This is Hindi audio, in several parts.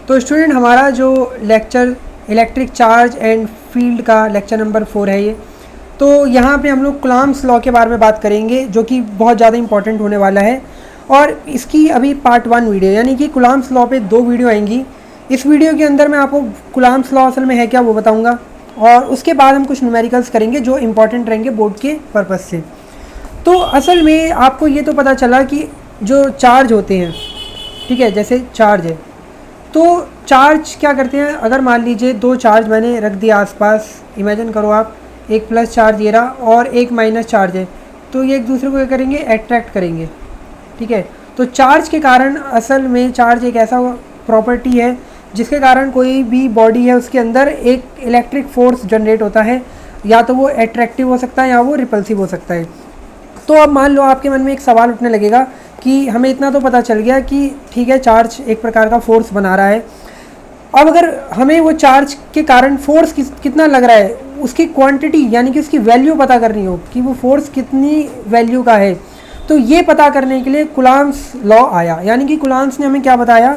तो स्टूडेंट हमारा जो lecture electric charge and field का लेक्चर नंबर 4 है ये। तो यहाँ पे हम लोग कुलाम्ब्स लॉ के बारे में बात करेंगे जो कि बहुत ज़्यादा इंपॉर्टेंट होने वाला है। और इसकी अभी पार्ट 1 वीडियो यानी कि कुलाम्ब्स लॉ पे 2 वीडियो आएंगी। इस वीडियो के अंदर मैं आपको कुलाम्ब्स लॉ असल में है क्या वो बताऊँगा, और उसके बाद हम कुछ न्यूमेरिकल्स करेंगे जो इंपॉर्टेंट रहेंगे बोर्ड के पर्पज़ से। तो असल में आपको ये तो पता चला कि जो चार्ज होते हैं, ठीक है, जैसे चार्ज है तो चार्ज क्या करते हैं। अगर मान लीजिए 2 चार्ज मैंने रख दिया आसपास, इमेजिन करो आप, एक प्लस चार्ज ये रहा और एक माइनस चार्ज है, तो ये एक दूसरे को क्या करेंगे, अट्रैक्ट करेंगे, ठीक है। तो चार्ज के कारण, असल में चार्ज एक ऐसा प्रॉपर्टी है जिसके कारण कोई भी बॉडी है उसके अंदर एक इलेक्ट्रिक फोर्स जनरेट होता है, या तो वो अट्रैक्टिव हो सकता है या वो रिपल्सिव हो सकता है। तो अब मान लो आपके मन में एक सवाल उठने लगेगा कि हमें इतना तो पता चल गया कि ठीक है चार्ज एक प्रकार का फोर्स बना रहा है, अब अगर हमें वो चार्ज के कारण फोर्स कितना लग रहा है उसकी क्वांटिटी यानी कि उसकी वैल्यू पता करनी हो कि वो फोर्स कितनी वैल्यू का है, तो ये पता करने के लिए कुलाम्ब्स लॉ आया। यानी कि कुलाम्ब्स ने हमें क्या बताया,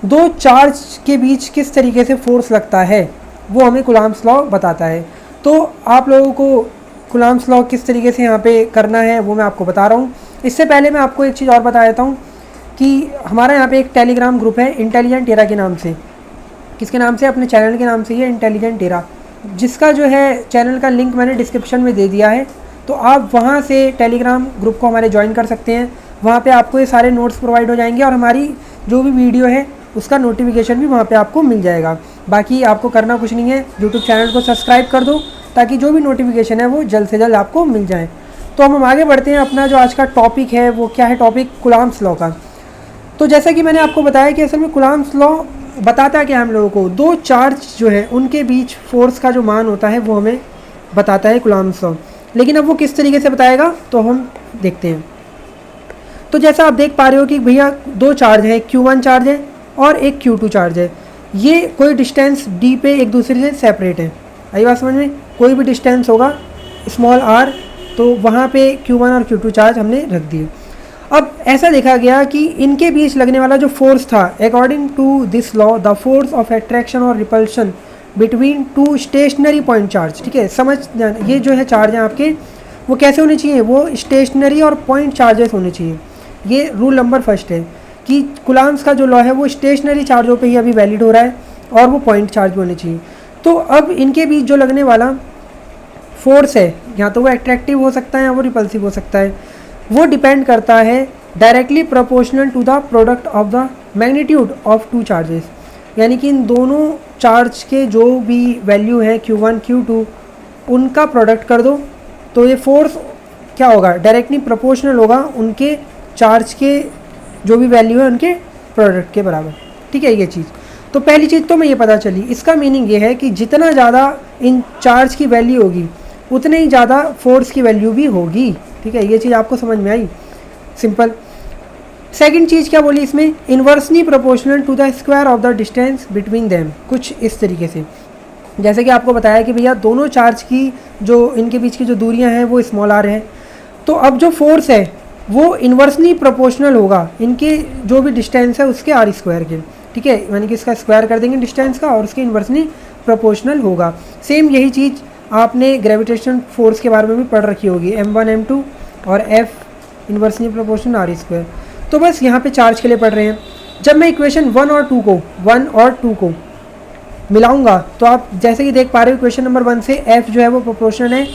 2 चार्ज के बीच किस तरीके से फोर्स लगता है वो हमें कुलाम्ब्स लॉ बताता है। तो आप लोगों को कुलाम्ब्स लॉ किस तरीके से यहाँ पे करना है वो मैं आपको बता रहा हूँ। इससे पहले मैं आपको एक चीज़ और बता देता हूँ कि हमारा यहाँ पे एक टेलीग्राम ग्रुप है इंटेलिजेंट टेरा के नाम से। किसके नाम से? अपने चैनल के नाम से, ये इंटेलिजेंट टेरा, जिसका जो है चैनल का लिंक मैंने डिस्क्रिप्शन में दे दिया है। तो आप वहाँ से टेलीग्राम ग्रुप को हमारे ज्वाइन कर सकते हैं। वहाँ पे आपको ये सारे नोट्स प्रोवाइड हो जाएंगे और हमारी जो भी वीडियो है उसका नोटिफिकेशन भी वहाँ पे आपको मिल जाएगा। बाकी आपको करना कुछ नहीं है, यूट्यूब चैनल को सब्सक्राइब कर दो ताकि जो भी नोटिफिकेशन है वो जल्द से जल्द आपको मिल जाए। तो हम आगे बढ़ते हैं। अपना जो आज का टॉपिक है वो क्या है, टॉपिक कुलाम्ब्स लॉ का। तो जैसा कि मैंने आपको बताया कि असल में कुलाम्ब्स लॉ बताता है कि हम लोगों को 2 चार्ज जो है उनके बीच फोर्स का जो मान होता है वो हमें बताता है कुलाम्ब्स लॉ। लेकिन अब वो किस तरीके से बताएगा तो हम देखते हैं। तो जैसा आप देख पा रहे हो कि भैया 2 चार्ज है, Q1 चार्ज है और एक Q2 चार्ज है। ये कोई डिस्टेंस d पे एक दूसरे से सेपरेट है। आई बात समझ में? कोई भी डिस्टेंस होगा स्मॉल r, तो वहाँ पे Q1 और Q2 चार्ज हमने रख दिए। अब ऐसा देखा गया कि इनके बीच लगने वाला जो फोर्स था, according to this law the force of attraction और repulsion between 2 stationary point charge, ठीक है, समझ, ये जो है चार्ज हैं आपके वो कैसे होने चाहिए, वो स्टेशनरी और पॉइंट चार्जेस होने चाहिए। ये रूल नंबर 1 है कि कुलाम्ब्स का जो लॉ है वो स्टेशनरी चार्जों पे ही अभी वैलिड हो रहा है और वो पॉइंट चार्ज भी होने चाहिए। तो अब इनके बीच जो लगने वाला फोर्स है, या तो वो अट्रैक्टिव हो सकता है या वो रिपल्सिव हो सकता है, वो डिपेंड करता है directly proportional to the product of the magnitude of 2 charges. यानी कि इन दोनों चार्ज के जो भी वैल्यू है Q1 Q2 उनका प्रोडक्ट कर दो तो ये फोर्स क्या होगा, डायरेक्टली प्रोपोर्शनल होगा उनके चार्ज के जो भी वैल्यू है उनके प्रोडक्ट के बराबर, ठीक है। ये चीज़ तो पहली चीज़ तो मैं ये पता चली। इसका मीनिंग ये है कि जितना ज़्यादा इन चार्ज की वैल्यू होगी उतने ही ज़्यादा फोर्स की वैल्यू भी होगी, ठीक है। ये चीज़ आपको समझ में आई, सिंपल। सेकंड चीज़ क्या बोली इसमें, inversely proportional to the square of the distance between them, कुछ इस तरीके से। जैसे कि आपको बताया कि भैया दोनों चार्ज की जो इनके बीच की जो दूरियां हैं वो स्मॉल r है, तो अब जो फोर्स है वो इन्वर्सली प्रोपोर्शनल होगा इनके जो भी डिस्टेंस है उसके r स्क्वायर के, ठीक है। यानी कि इसका स्क्वायर कर देंगे डिस्टेंस का और उसके इन्वर्सली प्रोपोर्शनल होगा। सेम यही चीज़ आपने ग्रेविटेशन फोर्स के बारे में भी पढ़ रखी होगी, m1 m2 और F inversely proportional r square. तो बस यहाँ पे चार्ज के लिए पढ़ रहे हैं। जब मैं इक्वेशन 1 और 2 को मिलाऊंगा तो आप जैसे कि देख पा रहे हो इक्वेशन नंबर 1 से F जो है वो प्रोपोर्शनल है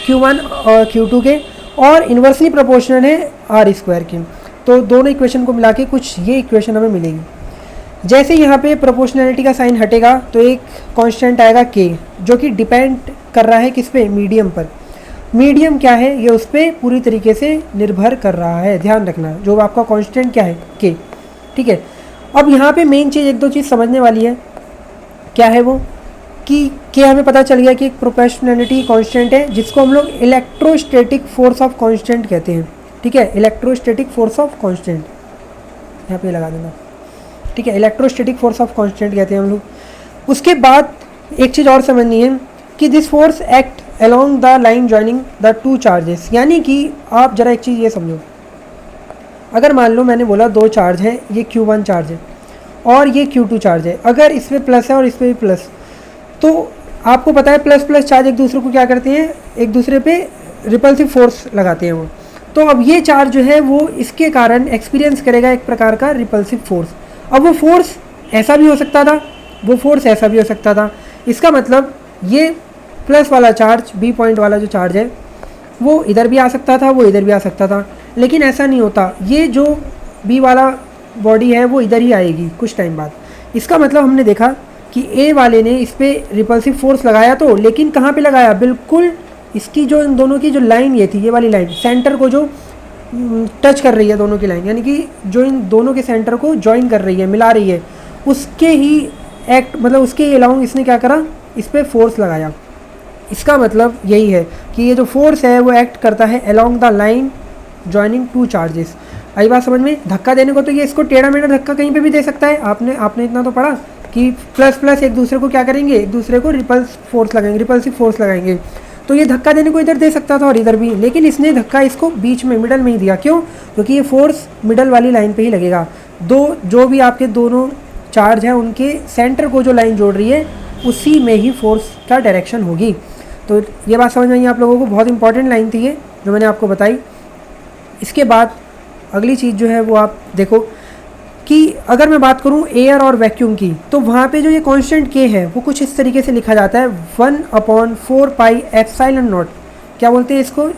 Q1 और Q2 के और इन्वर्सली प्रोपोर्शनल है r स्क्वायर के। तो दोनों इक्वेशन को मिला के कुछ ये इक्वेशन हमें मिलेगी। जैसे यहाँ पे प्रोपोर्शनैलिटी का साइन हटेगा तो एक कांस्टेंट आएगा k, जो कि डिपेंड कर रहा है किस पे, मीडियम पर। मीडियम क्या है ये उस पर पूरी तरीके से निर्भर कर रहा है, ध्यान रखना। जो आपका कांस्टेंट क्या है, k, ठीक है। अब यहाँ पे मेन चीज़, 1-2 चीज़ समझने वाली है। क्या है वो कि k हमें पता चल गया कि एक प्रोपोर्शनैलिटी कांस्टेंट है जिसको हम लोग इलेक्ट्रोस्टैटिक फोर्स ऑफ कांस्टेंट कहते हैं, ठीक है। इलेक्ट्रोस्टैटिक फोर्स ऑफ कांस्टेंट यहाँ पे लगा देना, ठीक है। इलेक्ट्रोस्टैटिक फोर्स ऑफ कांस्टेंट कहते हैं हम लोग। उसके बाद एक चीज़ और समझनी है कि this force act along the line joining the 2 charges. यानी कि आप ज़रा एक चीज़ ये समझो, अगर मान लो मैंने बोला 2 चार्ज हैं, ये Q1 चार्ज है और ये Q2 चार्ज है। अगर इस पर प्लस है और इस पर भी प्लस, तो आपको पता है प्लस प्लस चार्ज एक दूसरे को क्या करते हैं, एक दूसरे पे रिपल्सिव फोर्स लगाते हैं वो। तो अब ये चार्ज जो है वो इसके कारण एक्सपीरियंस करेगा एक प्रकार का रिपल्सिव फोर्स। अब वो फोर्स ऐसा भी हो सकता था, वो फोर्स ऐसा भी हो सकता था। इसका मतलब ये प्लस वाला चार्ज, बी पॉइंट वाला जो चार्ज है, वो इधर भी आ सकता था, वो इधर भी आ सकता था, लेकिन ऐसा नहीं होता। ये जो बी वाला बॉडी है वो इधर ही आएगी कुछ टाइम बाद। इसका मतलब हमने देखा कि ए वाले ने इस पर रिपल्सिव फोर्स लगाया, तो लेकिन कहाँ पे लगाया, बिल्कुल इसकी जो इन दोनों की जो लाइन ये थी, ये वाली लाइन सेंटर को जो टच कर रही है, दोनों की लाइन, यानी कि जो इन दोनों के सेंटर को ज्वाइन कर रही है, मिला रही है, उसके ही एक्ट मतलब उसके अलाउंग इसने क्या करा, इस पर फोर्स लगाया। इसका मतलब यही है कि ये जो फोर्स है वो एक्ट करता है along the line joining two charges. आई बात समझ में। धक्का देने को तो ये इसको टेढ़ा मेढ़ा धक्का कहीं पे भी दे सकता है। आपने इतना तो पढ़ा कि प्लस प्लस एक दूसरे को क्या करेंगे, एक दूसरे को रिपल्सिव फोर्स लगाएंगे। तो ये धक्का देने को इधर दे सकता था और इधर भी, लेकिन इसने धक्का इसको बीच में मिडल में ही दिया। क्यों? क्योंकि ये फोर्स मिडल वाली लाइन पे ही लगेगा। जो भी आपके दोनों चार्ज है उनके सेंटर को जो लाइन जोड़ रही है उसी में ही फोर्स का डायरेक्शन होगी। तो ये बात समझ में आई आप लोगों को, बहुत इंपॉर्टेंट लाइन थी ये जो मैंने आपको बताई। इसके बाद अगली चीज़ जो है वो आप देखो कि अगर मैं बात करूं एयर और वैक्यूम की, तो वहाँ पे जो ये कांस्टेंट के है वो कुछ इस तरीके से लिखा जाता है 1/4 पाई एप्सिलॉन नॉट। क्या बोलते हैं इसको,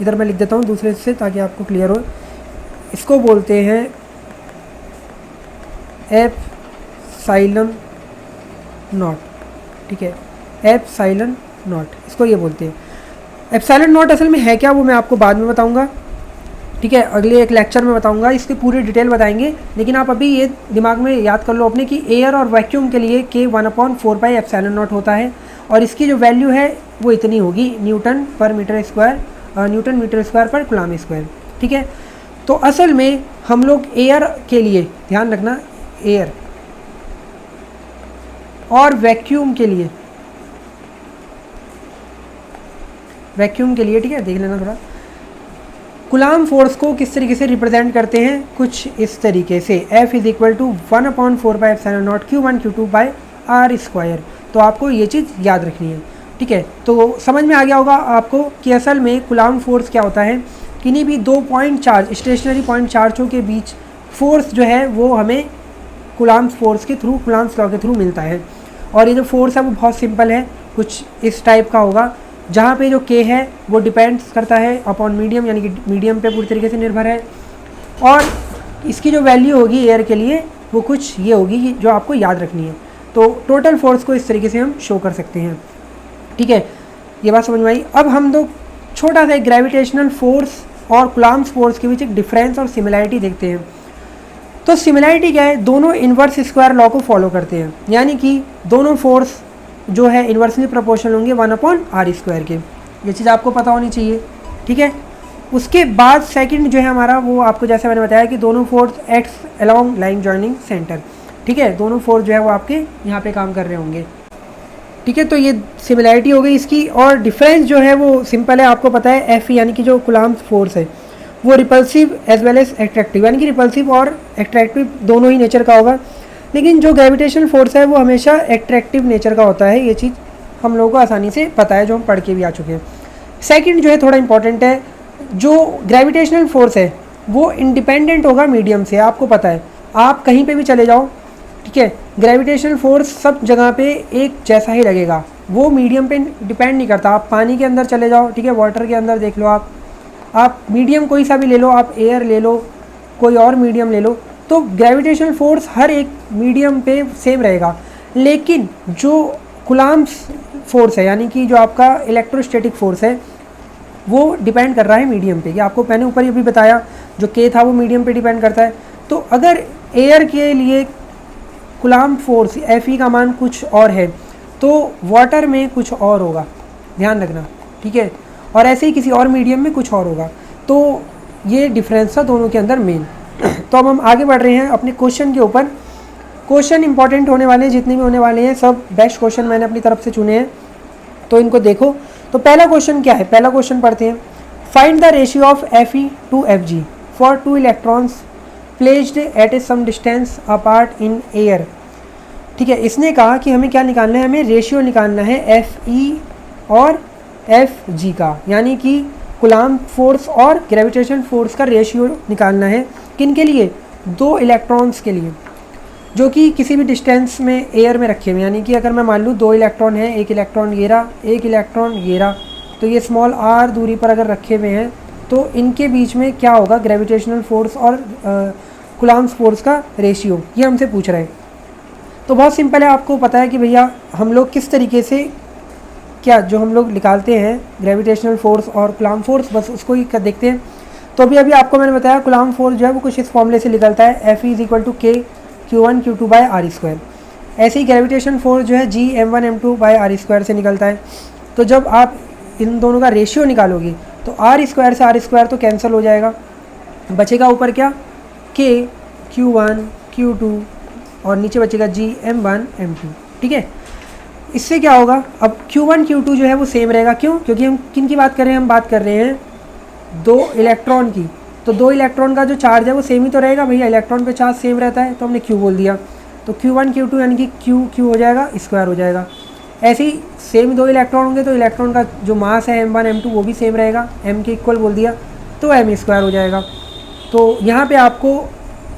इधर मैं लिख देता हूँ दूसरे से ताकि आपको क्लियर हो। इसको बोलते हैं एप्सिलॉन नॉट, ठीक है, एप्सिलॉन नॉट इसको ये बोलते हैं। एप्सिलॉन नॉट असल में है क्या वो मैं आपको बाद में बताऊँगा, ठीक है, अगले एक लेक्चर में बताऊंगा, इसकी पूरी डिटेल बताएंगे। लेकिन आप अभी ये दिमाग में याद कर लो अपने कि एयर और वैक्यूम के लिए के 1/4 पाई एप्सिलॉन नॉट होता है और इसकी जो वैल्यू है वो इतनी होगी न्यूटन मीटर स्क्वायर पर कूलम्ब स्क्वायर, ठीक है। तो असल में हम लोग एयर के लिए ध्यान रखना, एयर और वैक्यूम के लिए ठीक है, देख लेना थोड़ा, कूलम्ब फोर्स को किस तरीके से रिप्रेजेंट करते हैं, कुछ इस तरीके से F is equal to 1/4 pi epsilon naught Q1 Q2 by R square. तो आपको ये चीज़ याद रखनी है, ठीक है। तो समझ में आ गया होगा आपको कि असल में कूलम्ब फोर्स क्या होता है। किन्हीं भी दो पॉइंट चार्ज, स्टेशनरी पॉइंट चार्जों के बीच फोर्स जो है वो हमें कूलम्ब फोर्स के थ्रू, कूलम्ब लॉ के थ्रू मिलता है। और ये जो फोर्स है वो बहुत सिंपल है, कुछ इस टाइप का होगा, जहाँ पे जो के है वो डिपेंड्स करता है अपॉन मीडियम, यानी कि मीडियम पे पूरी तरीके से निर्भर है। और इसकी जो वैल्यू होगी एयर के लिए वो कुछ ये होगी जो आपको याद रखनी है। तो टोटल फोर्स को इस तरीके से हम शो कर सकते हैं, ठीक है। ये बात समझ में आई। अब हम लोग छोटा सा एक ग्रेविटेशनल फोर्स और कूलम्ब फोर्स के बीच एक डिफरेंस और सिमिलैरिटी देखते हैं। तो सिमिलैरिटी क्या है, दोनों इन्वर्स स्क्वायर लॉ को फॉलो करते हैं, यानी कि दोनों फोर्स जो है इन्वर्सली प्रोपोर्शनल होंगे 1/r स्क्वायर के। ये चीज़ आपको पता होनी चाहिए, ठीक है। उसके बाद सेकंड जो है हमारा वो आपको जैसे मैंने बताया कि दोनों force act along line joining centre, ठीक है। दोनों फोर्स जो है वो आपके यहाँ पे काम कर रहे होंगे, ठीक है। तो ये सिमिलैरिटी हो गई इसकी। और डिफरेंस जो है वो सिंपल है, आपको पता है F यानी कि जो कूलम्ब फोर्स है वो repulsive as well as attractive, यानी कि रिपल्सिव और एट्रैक्टिव दोनों ही नेचर का होगा। लेकिन जो ग्रेविटेशनल फोर्स है वो हमेशा एट्रैक्टिव नेचर का होता है। ये चीज़ हम लोगों को आसानी से पता है, जो हम पढ़ के भी आ चुके हैं। सेकंड जो है थोड़ा इंपॉर्टेंट है, जो ग्रेविटेशनल फोर्स है वो इंडिपेंडेंट होगा मीडियम से। आपको पता है आप कहीं पे भी चले जाओ, ठीक है, ग्रेविटेशनल फोर्स सब जगह पे एक जैसा ही लगेगा, वो मीडियम पे डिपेंड नहीं करता। आप पानी के अंदर चले जाओ, ठीक है, वाटर के अंदर देख लो, आप मीडियम कोई सा भी ले लो, आप एयर ले लो, कोई और मीडियम ले लो, तो ग्रेविटेशनल फोर्स हर एक मीडियम पे सेम रहेगा। लेकिन जो कूलम्ब फोर्स है, यानी कि जो आपका इलेक्ट्रोस्टैटिक फोर्स है, वो डिपेंड कर रहा है मीडियम पे। ये आपको मैंने ऊपर ये भी बताया, जो के था वो मीडियम पे डिपेंड करता है। तो अगर एयर के लिए कूलम्ब फोर्स Fe का मान कुछ और है तो वाटर में कुछ और होगा, ध्यान रखना, ठीक है। और ऐसे ही किसी और मीडियम में कुछ और होगा। तो ये डिफरेंस था दोनों के अंदर मेन। तो अब हम आगे बढ़ रहे हैं अपने क्वेश्चन के ऊपर। क्वेश्चन इंपॉर्टेंट होने वाले हैं, जितने भी होने वाले हैं सब बेस्ट क्वेश्चन मैंने अपनी तरफ से चुने हैं, तो इनको देखो। तो पहला क्वेश्चन क्या है, पहला क्वेश्चन पढ़ते हैं। Find the ratio of Fe to Fg for 2 electrons placed at a some distance apart in air. ठीक है, इसने कहा कि हमें क्या निकालना है, हमें रेशियो निकालना है एफ ई और एफ जी का, यानी कि कूलाम्ब फोर्स और ग्रेविटेशन फोर्स का रेशियो निकालना है। किन के लिए? दो इलेक्ट्रॉन्स के लिए जो कि किसी भी डिस्टेंस में एयर में रखे हुए, यानी कि अगर मैं मान लूँ दो इलेक्ट्रॉन है, एक इलेक्ट्रॉन ये रहा, एक इलेक्ट्रॉन ये रहा, तो ये स्मॉल आर दूरी पर अगर रखे हुए हैं तो इनके बीच में क्या होगा, ग्रेविटेशनल फोर्स और कूलाम्ब फोर्स का रेशियो, ये हमसे पूछ रहे हैं। तो बहुत सिंपल है, आपको पता है कि भैया हम लोग किस तरीके से क्या जो हम लोग निकालते हैं ग्रेविटेशनल फोर्स और कूलाम्ब फोर्स, बस उसको ही देखते हैं। तो अभी आपको मैंने बताया कूलाम्ब फोर्स जो है वो कुछ इस फॉर्मूले से निकलता है, F E is equal to K Q1 Q2 bye are square. ऐसे ही ग्रेविटेशन फोर्स जो है जी M1 M2 bye are square से निकलता है। तो जब आप इन दोनों का रेशियो निकालोगे तो आर स्क्वायर से आर स्क्वायर तो कैंसिल हो जाएगा, बचेगा ऊपर क्या, के Q1 Q2 और नीचे बचेगा जी M1 M2। ठीक है, इससे क्या होगा, अब Q1 Q2 जो है वो सेम रहेगा। क्यों? क्योंकि हम किन की बात कर रहे हैं, हम बात कर रहे हैं दो इलेक्ट्रॉन की। तो दो इलेक्ट्रॉन का जो चार्ज है वो सेम ही तो रहेगा भैया, इलेक्ट्रॉन पे चार्ज सेम रहता है, तो हमने Q बोल दिया। तो Q1 Q2 यानी कि Q हो जाएगा, स्क्वायर हो जाएगा। ऐसे ही सेम दो इलेक्ट्रॉन होंगे तो इलेक्ट्रॉन का जो मास है M1 M2 वो भी सेम रहेगा, M के इक्वल बोल दिया तो M स्क्वायर हो जाएगा। तो यहाँ पे आपको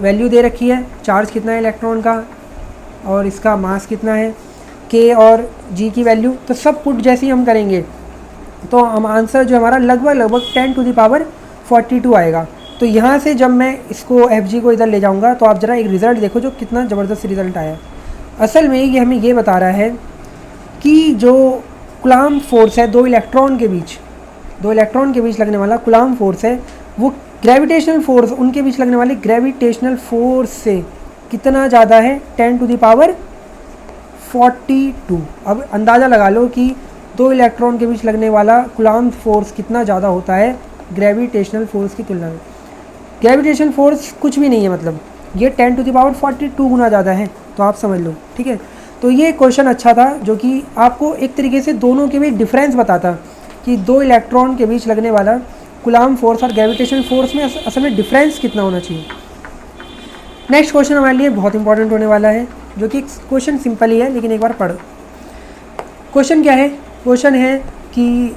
वैल्यू दे रखी है, चार्ज कितना है इलेक्ट्रॉन का और इसका मास कितना है, K और G की वैल्यू। तो सब पुट जैसे ही हम करेंगे तो हम आंसर जो हमारा लगभग 10 टू द पावर 42 आएगा। तो यहाँ से जब मैं इसको Fg को इधर ले जाऊँगा तो आप ज़रा एक रिज़ल्ट देखो जो कितना ज़बरदस्त रिज़ल्ट आया। असल में ये हमें ये बता रहा है कि जो कूलाम्ब फोर्स है दो इलेक्ट्रॉन के बीच लगने वाला कूलाम्ब फोर्स है वो ग्रेविटेशनल फोर्स, उनके बीच लगने वाले ग्रेविटेशनल फोर्स से कितना ज़्यादा है, 10 टू द पावर 42। अब अंदाज़ा लगा लो कि दो इलेक्ट्रॉन के बीच लगने वाला कूलाम्ब फोर्स कितना ज़्यादा होता है ग्रेविटेशनल फोर्स की तुलना में। ग्रेविटेशनल फोर्स कुछ भी नहीं है, मतलब ये 10 टू द पावर 42 गुना ज़्यादा है, तो आप समझ लो। ठीक है, तो ये क्वेश्चन अच्छा था जो कि आपको एक तरीके से दोनों के बीच डिफरेंस बताता कि दो इलेक्ट्रॉन के बीच लगने वाला कूलाम्ब फोर्स और ग्रेविटेशनल फोर्स में असल में डिफरेंस कितना होना चाहिए। नेक्स्ट क्वेश्चन हमारे लिए बहुत इंपॉर्टेंट होने वाला है, जो कि क्वेश्चन सिंपल ही है लेकिन एक बार पढ़ो। क्वेश्चन क्या है, क्वेश्चन है कि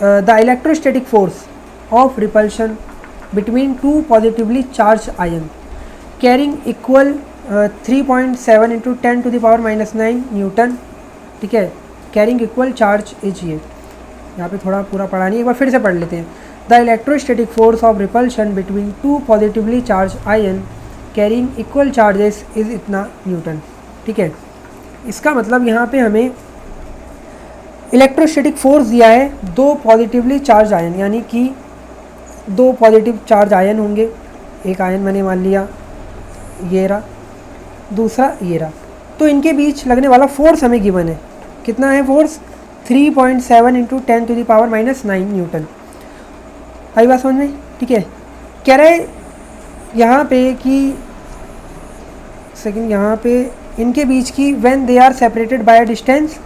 the electrostatic force of repulsion between two positively charged ion carrying equal 3.7 into 10 to the power -9 newton. ठीक है, कैरिंग इक्वल चार्ज इज ये, यहाँ पे थोड़ा पूरा पढ़ा नहीं, एक बार फिर से पढ़ लेते हैं। The electrostatic force of repulsion between two positively charged ion carrying equal charges is इतना न्यूटन। ठीक है, इसका मतलब यहाँ पे हमें इलेक्ट्रोस्टैटिक फोर्स दिया है दो पॉजिटिवली चार्ज आयन, यानी कि दो पॉजिटिव चार्ज आयन होंगे, एक आयन मैंने मान लिया ये रहा, दूसरा ये रहा, तो इनके बीच लगने वाला फोर्स हमें गिवन है। कितना है force, 3.7 into 10 to the power -9 newton. आई बात समझ में? ठीक है, कह रहे यहाँ पे कि सेकंड, यहाँ पे इनके बीच की when they are separated by a distance,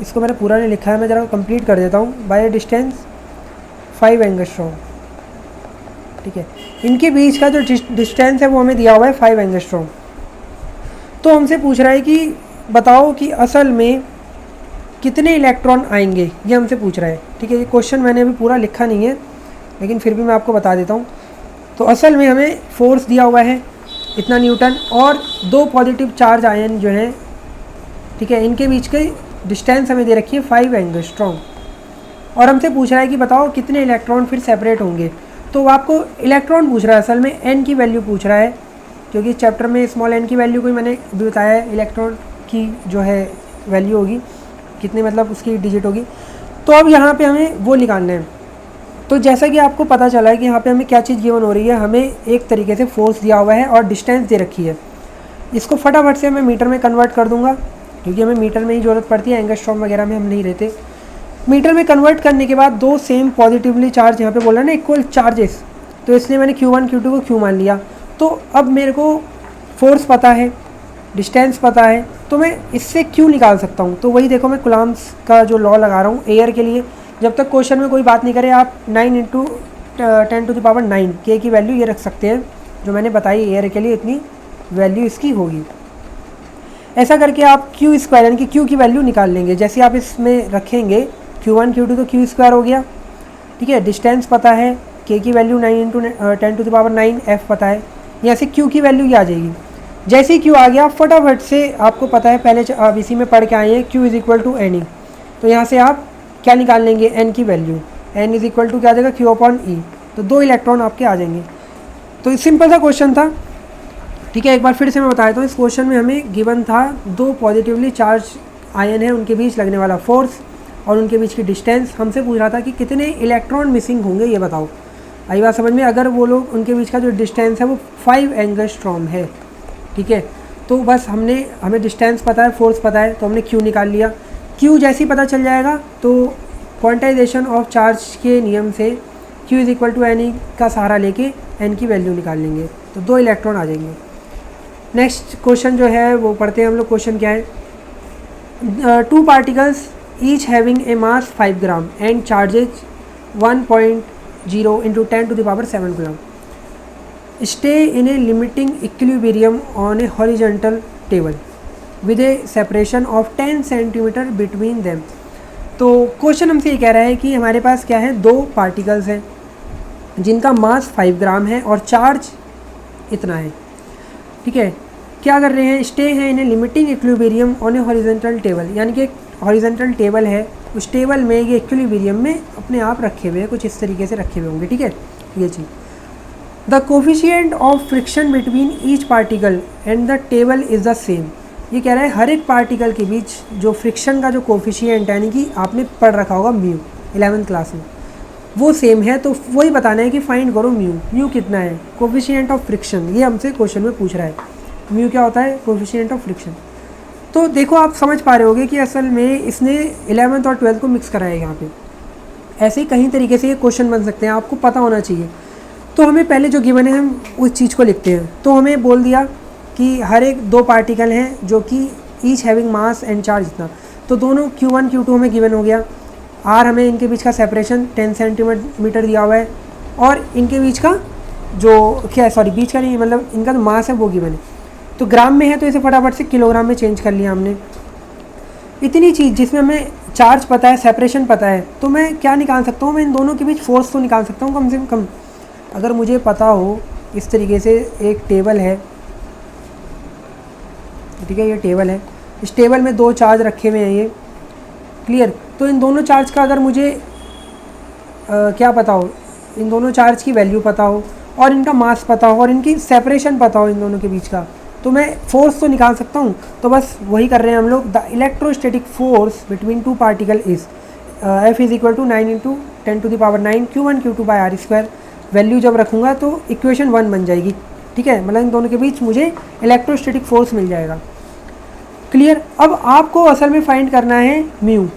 इसको मैंने पूरा नहीं लिखा है, मैं ज़रा कंप्लीट कर देता हूँ, बाय अ डिस्टेंस 5 एंगस्ट्रॉम। ठीक है, इनके बीच का जो डिस्टेंस है वो हमें दिया हुआ है 5 एंगस्ट्रॉम। तो हमसे पूछ रहा है कि बताओ कि असल में कितने इलेक्ट्रॉन आएंगे, ये हमसे पूछ रहा है। ठीक है, ये क्वेश्चन मैंने अभी पूरा लिखा नहीं है लेकिन फिर भी मैं आपको बता देता हूँ। तो असल में हमें फोर्स दिया हुआ है इतना न्यूटन और दो पॉजिटिव चार्ज आयन जो हैं, ठीक है, इनके बीच की डिस्टेंस हमें दे रखी है 5 एंगस्ट्रॉम और हमसे पूछ रहा है कि बताओ कितने इलेक्ट्रॉन फिर सेपरेट होंगे। तो वो आपको इलेक्ट्रॉन पूछ रहा है, असल में एन की वैल्यू पूछ रहा है, क्योंकि चैप्टर में स्मॉल एन की वैल्यू को ही मैंने भी बताया है, इलेक्ट्रॉन की जो है वैल्यू होगी कितने, मतलब उसकी डिजिट होगी। तो अब यहाँ पे हमें वो निकालना है। तो जैसा कि आपको पता चला है कि यहाँ पे हमें क्या चीज़ गिवन हो रही है, हमें एक तरीके से फोर्स दिया हुआ है और डिस्टेंस दे रखी है। इसको फटाफट से मैं मीटर में कन्वर्ट कर दूँगा, क्योंकि हमें मीटर में ही ज़रूरत पड़ती है, एंगस्ट्रॉम वगैरह में हम नहीं रहते। मीटर में कन्वर्ट करने के बाद दो सेम पॉजिटिवली चार्ज, यहाँ पे बोला ना इक्वल चार्जेस, तो इसलिए मैंने Q1 Q2 को Q मान लिया। तो अब मेरे को फोर्स पता है, डिस्टेंस पता है, तो मैं इससे Q निकाल सकता हूँ। तो वही देखो, मैं कूलाम्ब्स का जो लॉ लगा रहा हूँ एयर के लिए। जब तक क्वेश्चन में कोई बात नहीं करे, आप 9 into 10 to the power 9 K की वैल्यू ये रख सकते हैं जो मैंने बताई एयर के लिए इतनी वैल्यू इसकी होगी। ऐसा करके आप क्यू स्क्वायर यानी कि क्यू की वैल्यू निकाल लेंगे। जैसे आप इसमें रखेंगे Q1 Q2 तो क्यू स्क्वायर हो गया, ठीक है। डिस्टेंस पता है, के की वैल्यू 9 × 10⁹ f पता है, यहाँ से क्यू की वैल्यू ये आ जाएगी। जैसे ही क्यू आ गया फटाफट से आपको पता है पहले आप इसी में पढ़ के आए हैं Q = N, तो यहाँ से आप क्या निकाल लेंगे N की वैल्यू, N = क्या आ जाएगा Q/E, तो 2 इलेक्ट्रॉन आपके आ जाएंगे। तो सिंपल सा क्वेश्चन था, ठीक है। एक बार फिर से मैं बता देता हूँ, इस क्वेश्चन में हमें गिवन था 2 पॉजिटिवली चार्ज आयन है, उनके बीच लगने वाला फोर्स और उनके बीच की डिस्टेंस। हमसे पूछ रहा था कि कितने इलेक्ट्रॉन मिसिंग होंगे ये बताओ। आई बात समझ में? अगर वो लोग उनके बीच का जो डिस्टेंस है वो 5 एंगस्ट्रॉम है, ठीक है। तो बस हमें डिस्टेंस पता है, फोर्स पता है, तो हमने क्यू निकाल लिया। क्यू जैसे ही पता चल जाएगा तो क्वांटाइजेशन ऑफ चार्ज के नियम से Q = N का सहारा लेके N की वैल्यू निकाल लेंगे, तो 2 इलेक्ट्रॉन आ जाएंगे। नेक्स्ट क्वेश्चन जो है वो पढ़ते हैं हम लोग। क्वेश्चन क्या है, 2 particles each having a mass 5 gram and charges 1.0 × 10⁷ gram stay in a limiting equilibrium on a horizontal table with A separation of 10 centimetre between them. तो क्वेश्चन हमसे ये कह रहा है कि हमारे पास क्या है, 2 पार्टिकल्स हैं जिनका मास 5 ग्राम है और चार्ज इतना है, ठीक है। क्या कर रहे हैं, स्टे है in a limiting equilibrium on a horizontal table, यानी कि एक हॉरिजॉन्टल टेबल है, उस टेबल में ये इक्विलिब्रियम में अपने आप रखे हुए हैं, कुछ इस तरीके से रखे हुए होंगे, ठीक है। ये चीज़, the coefficient of friction between each particle and the table is the same. ये कह रहा है हर एक पार्टिकल के बीच जो फ्रिक्शन का जो कोफिशिएंट यानी कि आपने पढ़ रखा होगा म्यू 11th क्लास में, वो सेम है। तो वही बताना है कि फाइंड करो म्यू कितना है, कोफिशिएंट ऑफ फ्रिक्शन। ये हमसे क्वेश्चन में पूछ रहा है, म्यू क्या होता है, कोफिशिएंट ऑफ फ्रिक्शन। तो देखो आप समझ पा रहे होगे कि असल में इसने 11th और 12th को मिक्स करा है यहाँ पे। ऐसे ही कहीं तरीके से ये क्वेश्चन बन सकते हैं, आपको पता होना चाहिए। तो हमें पहले जो गिवन है हम उस चीज़ को लिखते हैं। तो हमें बोल दिया कि हर एक 2 पार्टिकल हैं जो कि each having mass and charge इतना, तो दोनों Q1 Q2 हमें गिवन हो गया। R हमें इनके बीच का सेपरेशन 10 सेंटीमीटर दिया हुआ है और इनके बीच का जो क्या सॉरी बीच का नहीं, मतलब इनका जो मास है वो गिवन है। तो ग्राम में है तो इसे फटाफट से किलोग्राम में चेंज कर लिया हमने। इतनी चीज़ जिसमें हमें चार्ज पता है, सेपरेशन पता है, तो मैं क्या निकाल सकता हूँ, मैं इन दोनों के बीच फोर्स तो निकाल सकता हूँ कम से कम। अगर मुझे पता हो इस तरीके से एक टेबल है, ठीक है, ये टेबल है, इस टेबल में 2 चार्ज रखे हुए हैं, ये क्लियर। तो इन दोनों चार्ज का अगर मुझे क्या पता हो, इन दोनों चार्ज की वैल्यू पता हो और इनका मास पता हो और इनकी सेपरेशन पता हो इन दोनों के बीच का, तो मैं फोर्स तो निकाल सकता हूँ। तो बस वही कर रहे हैं हम लोग। The electrostatic force between 2 particle is F = 9 × 10⁹ Q1 Q2/r²। Value जब रखूँगा तो इक्वेशन 1 बन जाएगी, ठीक है। मतलब इन दोनों के बीच मुझे इलेक्ट्रोस्टैटिक फोर्स मिल जाएगा, क्लियर। अब आपको असल में फाइंड करना है म्यू,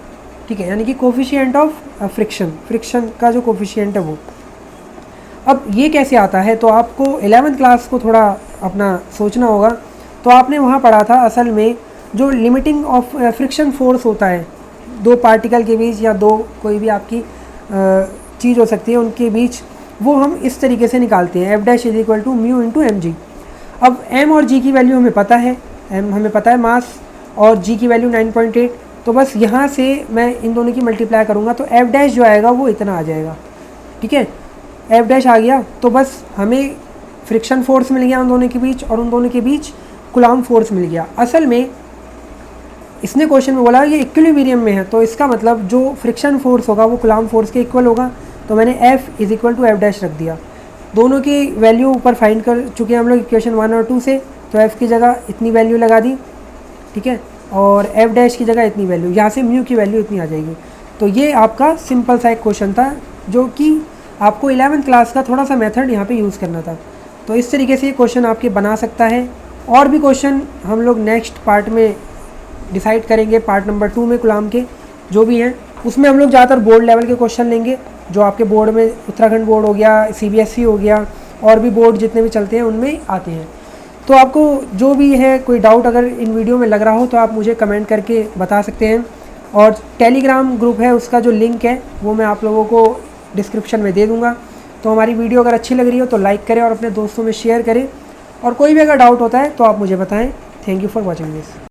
ठीक है, यानी कि कोफिशिएंट ऑफ फ्रिक्शन का जो कोफिशिएंट है वो। अब ये कैसे आता है, तो आपको 11th क्लास को थोड़ा अपना सोचना होगा। तो आपने वहाँ पढ़ा था असल में जो लिमिटिंग ऑफ फ्रिक्शन फोर्स होता है 2 पार्टिकल के बीच या 2 कोई भी आपकी चीज़ हो सकती है उनके बीच, वो हम इस तरीके से निकालते हैं, F' = μ × mg। अब m और g की वैल्यू हमें पता है, m हमें पता है मास और g की वैल्यू 9.8। तो बस यहाँ से मैं इन दोनों की मल्टीप्लाई करूँगा तो F' जो आएगा वो इतना आ जाएगा, ठीक है। F' आ गया तो बस हमें फ्रिक्शन फोर्स मिल गया उन दोनों के बीच और उन दोनों के बीच कूलम्ब फोर्स मिल गया। असल में इसने क्वेश्चन में बोला ये इक्विलिब्रियम में है, तो इसका मतलब जो फ्रिक्शन फोर्स होगा वो कूलम्ब फोर्स के इक्वल होगा। तो मैंने F = F' रख दिया। दोनों की वैल्यू ऊपर फाइंड कर चुके हैं हम लोग इक्वेशन 1 और 2 से, तो F की जगह इतनी वैल्यू लगा दी, ठीक है, और F' की जगह इतनी वैल्यू, यहाँ से म्यू की वैल्यू इतनी आ जाएगी। तो ये आपका सिंपल सा एक क्वेश्चन था जो कि आपको 11th क्लास का थोड़ा सा मेथड यहाँ पे यूज़ करना था। तो इस तरीके से ये क्वेश्चन आपके बना सकता है। और भी क्वेश्चन हम लोग नेक्स्ट पार्ट में डिसाइड करेंगे, पार्ट नंबर 2 में कूलम्ब के जो भी हैं उसमें हम लोग ज़्यादातर बोर्ड लेवल के क्वेश्चन लेंगे, जो आपके बोर्ड में उत्तराखंड बोर्ड हो गया, CBSE हो गया, और भी बोर्ड जितने भी चलते हैं उनमें आते हैं। तो आपको जो भी है कोई डाउट अगर इन वीडियो में लग रहा हो तो आप मुझे कमेंट करके बता सकते हैं। और टेलीग्राम ग्रुप है उसका जो लिंक है वो मैं आप लोगों को डिस्क्रिप्शन में दे दूँगा। तो हमारी वीडियो अगर अच्छी लग रही हो तो लाइक करें और अपने दोस्तों में शेयर करें, और कोई भी अगर डाउट होता है तो आप मुझे बताएं। Thank you for watching this.